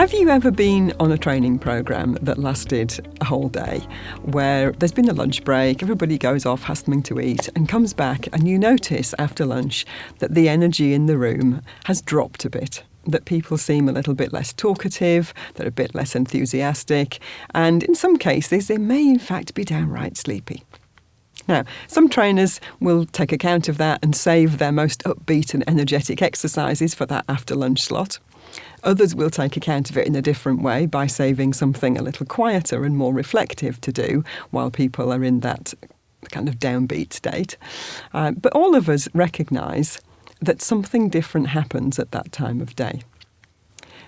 Have you ever been on a training programme that lasted a whole day, where there's been a lunch break, everybody goes off, has something to eat, and comes back, and you notice after lunch that the energy in the room has dropped a bit, that people seem a little bit less talkative, they're a bit less enthusiastic, and in some cases they may in fact be downright sleepy? Now, some trainers will take account of that and save their most upbeat and energetic exercises for that after-lunch slot. Others will take account of it in a different way by saving something a little quieter and more reflective to do while people are in that kind of downbeat state. But all of us recognise that something different happens at that time of day.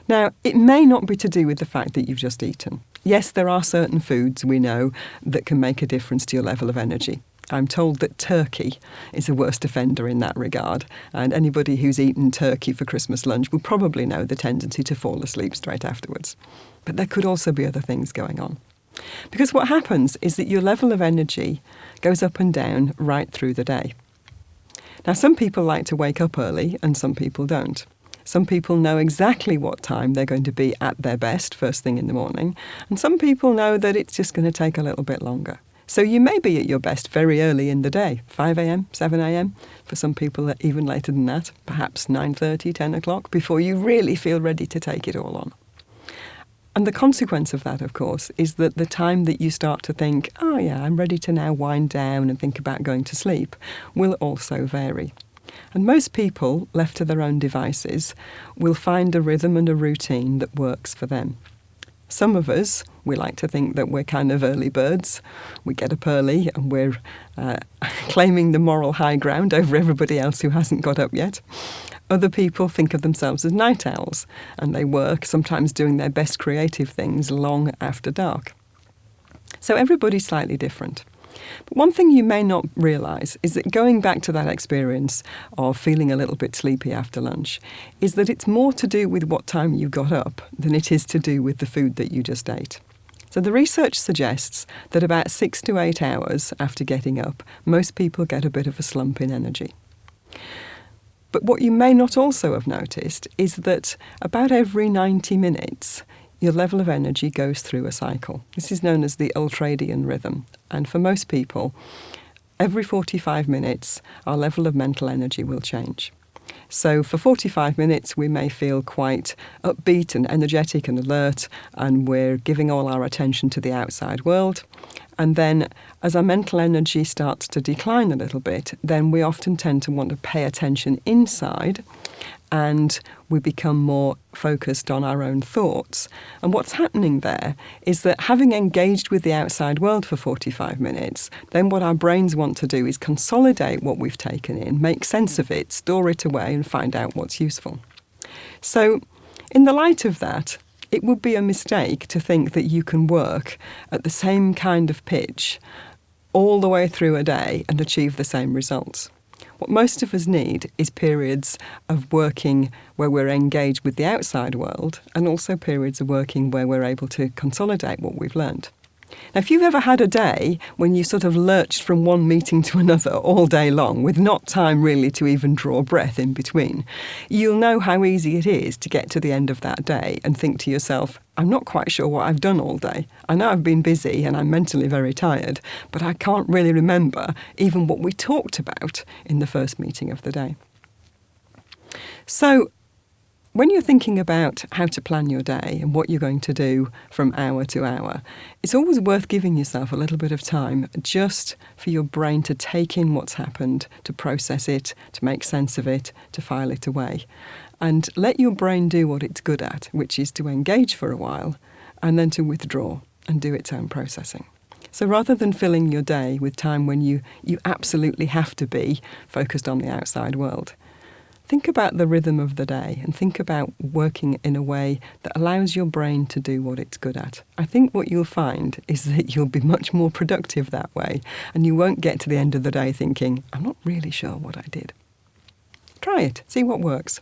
Now, it may not be to do with the fact that you've just eaten. Yes, there are certain foods we know that can make a difference to your level of energy. I'm told that turkey is a worst offender in that regard, and anybody who's eaten turkey for Christmas lunch will probably know the tendency to fall asleep straight afterwards. But there could also be other things going on. Because what happens is that your level of energy goes up and down right through the day. Now, some people like to wake up early and some people don't. Some people know exactly what time they're going to be at their best first thing in the morning, and some people know that it's just going to take a little bit longer. So you may be at your best very early in the day, 5 a.m, 7 a.m. For some people, even later than that, perhaps 9:30, 10 o'clock, before you really feel ready to take it all on. And the consequence of that, of course, is that the time that you start to think, oh yeah, I'm ready to now wind down and think about going to sleep, will also vary. And most people, left to their own devices, will find a rhythm and a routine that works for them. Some of us, we like to think that we're kind of early birds. We get up early and we're claiming the moral high ground over everybody else who hasn't got up yet. Other people think of themselves as night owls, and they work, sometimes doing their best creative things long after dark. So everybody's slightly different. But one thing you may not realise is that going back to that experience of feeling a little bit sleepy after lunch is that it's more to do with what time you got up than it is to do with the food that you just ate. So the research suggests that about 6 to 8 hours after getting up, most people get a bit of a slump in energy. But what you may not also have noticed is that about every 90 minutes, your level of energy goes through a cycle. This is known as the ultradian rhythm. And for most people, every 45 minutes, our level of mental energy will change. So for 45 minutes, we may feel quite upbeat and energetic and alert, and we're giving all our attention to the outside world. And then as our mental energy starts to decline a little bit, then we often tend to want to pay attention inside, and we become more focused on our own thoughts. And what's happening there is that having engaged with the outside world for 45 minutes, then what our brains want to do is consolidate what we've taken in, make sense of it, store it away, and find out what's useful. So in the light of that, it would be a mistake to think that you can work at the same kind of pitch all the way through a day and achieve the same results. What most of us need is periods of working where we're engaged with the outside world, and also periods of working where we're able to consolidate what we've learned. Now, if you've ever had a day when you sort of lurched from one meeting to another all day long with not time really to even draw breath in between, you'll know how easy it is to get to the end of that day and think to yourself, I'm not quite sure what I've done all day. I know I've been busy and I'm mentally very tired, but I can't really remember even what we talked about in the first meeting of the day. So, when you're thinking about how to plan your day and what you're going to do from hour to hour, it's always worth giving yourself a little bit of time just for your brain to take in what's happened, to process it, to make sense of it, to file it away. And let your brain do what it's good at, which is to engage for a while and then to withdraw and do its own processing. So rather than filling your day with time when you absolutely have to be focused on the outside world, think about the rhythm of the day and think about working in a way that allows your brain to do what it's good at. I think what you'll find is that you'll be much more productive that way, and you won't get to the end of the day thinking, I'm not really sure what I did. Try it, see what works.